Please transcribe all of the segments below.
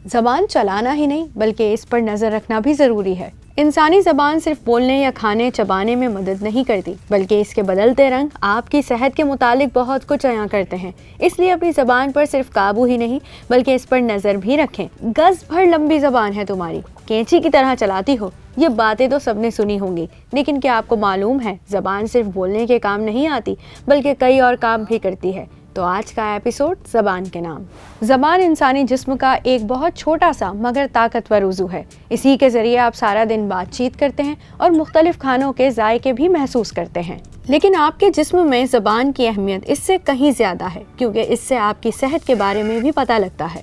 زبان چلانا ہی نہیں بلکہ اس پر نظر رکھنا بھی ضروری ہے۔ انسانی زبان صرف بولنے یا کھانے چبانے میں مدد نہیں کرتی بلکہ اس کے بدلتے رنگ آپ کی صحت کے متعلق بہت کچھ عیاں کرتے ہیں۔ اس لیے اپنی زبان پر صرف قابو ہی نہیں بلکہ اس پر نظر بھی رکھیں۔ گز بھر لمبی زبان ہے تمہاری، کینچی کی طرح چلاتی ہو، یہ باتیں تو سب نے سنی ہوں گی، لیکن کیا آپ کو معلوم ہے زبان صرف بولنے کے کام نہیں آتی بلکہ کئی اور کام بھی کرتی ہے؟ تو آج کا ایپیسوڈ زبان کے نام۔ زبان انسانی جسم کا ایک بہت چھوٹا سا مگر طاقتور عضو ہے۔ اسی کے ذریعے آپ سارا دن بات چیت کرتے ہیں اور مختلف کھانوں کے ذائقے بھی محسوس کرتے ہیں۔ لیکن آپ کے جسم میں زبان کی اہمیت اس سے کہیں زیادہ ہے، کیونکہ اس سے آپ کی صحت کے بارے میں بھی پتہ لگتا ہے۔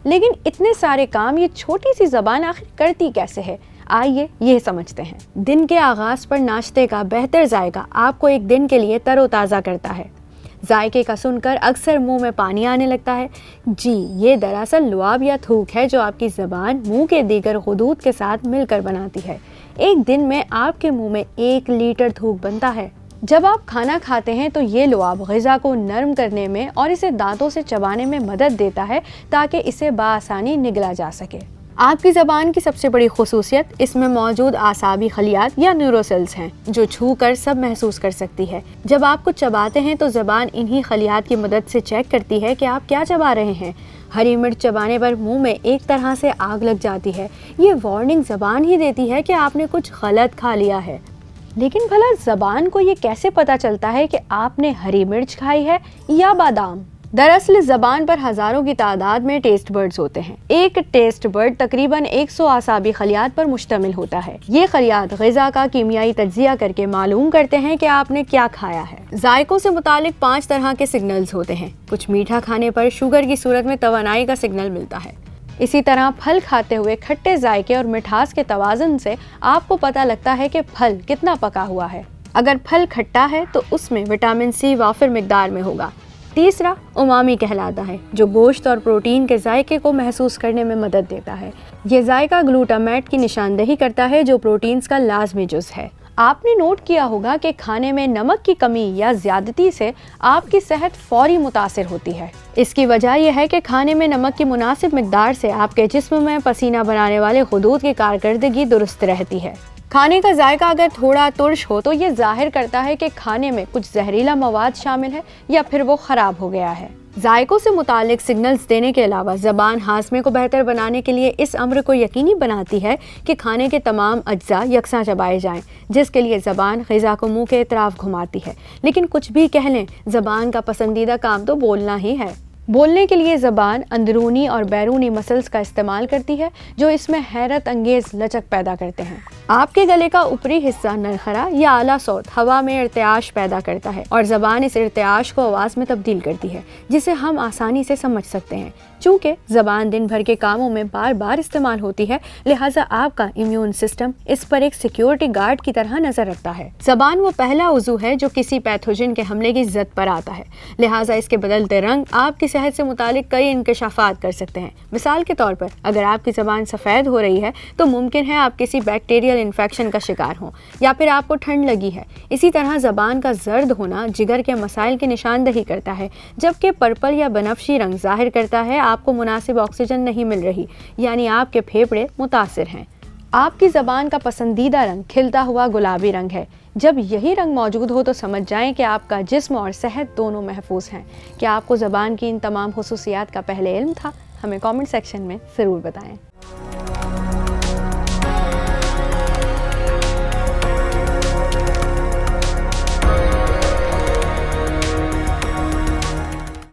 لیکن اتنے سارے کام یہ چھوٹی سی زبان آخر کرتی کیسے ہے؟ آئیے یہ سمجھتے ہیں۔ دن کے آغاز پر ناشتے کا بہتر ذائقہ آپ کو ایک دن کے لیے تر و تازہ کرتا ہے۔ ذائقے کا سن کر اکثر منہ میں پانی آنے لگتا ہے۔ جی، یہ دراصل لعاب یا تھوک ہے جو آپ کی زبان منہ کے دیگر غدود کے ساتھ مل کر بناتی ہے۔ ایک دن میں آپ کے منہ میں 1 لیٹر تھوک بنتا ہے۔ جب آپ کھانا کھاتے ہیں تو یہ لعاب غذا کو نرم کرنے میں اور اسے دانتوں سے چبانے میں مدد دیتا ہے تاکہ اسے بآسانی نگلا جا سکے۔ آپ کی زبان کی سب سے بڑی خصوصیت اس میں موجود اعصابی خلیات یا نیوروسیلز ہیں جو چھو کر سب محسوس کر سکتی ہے۔ جب آپ کچھ چباتے ہیں تو زبان انہی خلیات کی مدد سے چیک کرتی ہے کہ آپ کیا چبا رہے ہیں۔ ہری مرچ چبانے پر منہ میں ایک طرح سے آگ لگ جاتی ہے۔ یہ وارننگ زبان ہی دیتی ہے کہ آپ نے کچھ غلط کھا لیا ہے۔ لیکن بھلا زبان کو یہ کیسے پتہ چلتا ہے کہ آپ نے ہری مرچ کھائی ہے یا بادام؟ دراصل زبان پر ہزاروں کی تعداد میں ٹیسٹ برڈز ہوتے ہیں۔ ایک ٹیسٹ برڈ تقریباً 100 اعصابی خلیات پر مشتمل ہوتا ہے۔ یہ خلیات غذا کا کیمیائی تجزیہ کر کے معلوم کرتے ہیں کہ آپ نے کیا کھایا ہے۔ ذائقوں سے متعلق 5 طرح کے سگنلز ہوتے ہیں۔ کچھ میٹھا کھانے پر شوگر کی صورت میں توانائی کا سگنل ملتا ہے۔ اسی طرح پھل کھاتے ہوئے کھٹے ذائقے اور مٹھاس کے توازن سے آپ کو پتہ لگتا ہے کہ پھل کتنا پکا ہوا ہے۔ اگر پھل کھٹا ہے تو اس میں وٹامن سی وافر مقدار میں ہوگا۔ تیسرا امامی کہلاتا ہے جو گوشت اور پروٹین کے ذائقے کو محسوس کرنے میں مدد دیتا ہے۔ یہ ذائقہ گلوٹامیٹ کی نشاندہی کرتا ہے جو پروٹینز کا لازمی جز ہے۔ آپ نے نوٹ کیا ہوگا کہ کھانے میں نمک کی کمی یا زیادتی سے آپ کی صحت فوری متاثر ہوتی ہے۔ اس کی وجہ یہ ہے کہ کھانے میں نمک کی مناسب مقدار سے آپ کے جسم میں پسینہ بنانے والے غدود کی کارکردگی درست رہتی ہے۔ کھانے کا ذائقہ اگر تھوڑا ترش ہو تو یہ ظاہر کرتا ہے کہ کھانے میں کچھ زہریلا مواد شامل ہے یا پھر وہ خراب ہو گیا ہے۔ ذائقوں سے متعلق سگنلز دینے کے علاوہ زبان ہاضمے کو بہتر بنانے کے لیے اس امر کو یقینی بناتی ہے کہ کھانے کے تمام اجزاء یکساں چبائے جائیں، جس کے لیے زبان غذا کو منہ کے اطراف گھماتی ہے۔ لیکن کچھ بھی کہہ لیں، زبان کا پسندیدہ کام تو بولنا ہی ہے۔ بولنے کے لیے زبان اندرونی اور بیرونی مسلز کا استعمال کرتی ہے جو اس میں حیرت انگیز لچک پیدا کرتے ہیں۔ آپ کے گلے کا اوپری حصہ نرخرا یا اعلیٰ صوت ہوا میں ارتعاش پیدا کرتا ہے اور زبان اس ارتعاش کو آواز میں تبدیل کرتی ہے جسے ہم آسانی سے سمجھ سکتے ہیں۔ چونکہ زبان دن بھر کے کاموں میں بار بار استعمال ہوتی ہے، لہٰذا آپ کا امیون سسٹم اس پر ایک سیکیورٹی گارڈ کی طرح نظر رکھتا ہے۔ زبان وہ پہلا عضو ہے جو کسی پیتھوجن کے حملے کی زد پر آتا ہے، لہٰذا اس کے بدلتے رنگ آپ کی صحت سے متعلق کئی انکشافات کر سکتے ہیں۔ مثال کے طور پر اگر آپ کی زبان سفید ہو رہی ہے تو ممکن ہے آپ کسی بیکٹیریل انفیکشن کا شکار ہوں یا پھر آپ کو ٹھنڈ لگی ہے۔ اسی طرح زبان کا زرد ہونا جگر کے مسائل کی نشاندہی کرتا ہے، جبکہ پرپل یا بنفشی رنگ ظاہر کرتا ہے آپ کو مناسب آکسیجن نہیں مل رہی، یعنی آپ کے پھیپھڑے متاثر ہیں۔ آپ کی زبان کا پسندیدہ رنگ کھلتا ہوا گلابی رنگ ہے۔ جب یہی رنگ موجود ہو تو سمجھ جائیں کہ آپ کا جسم اور صحت دونوں محفوظ ہیں۔ کیا آپ کو زبان کی ان تمام خصوصیات کا پہلے علم تھا؟ ہمیں کامنٹ سیکشن میں ضرور بتائیں۔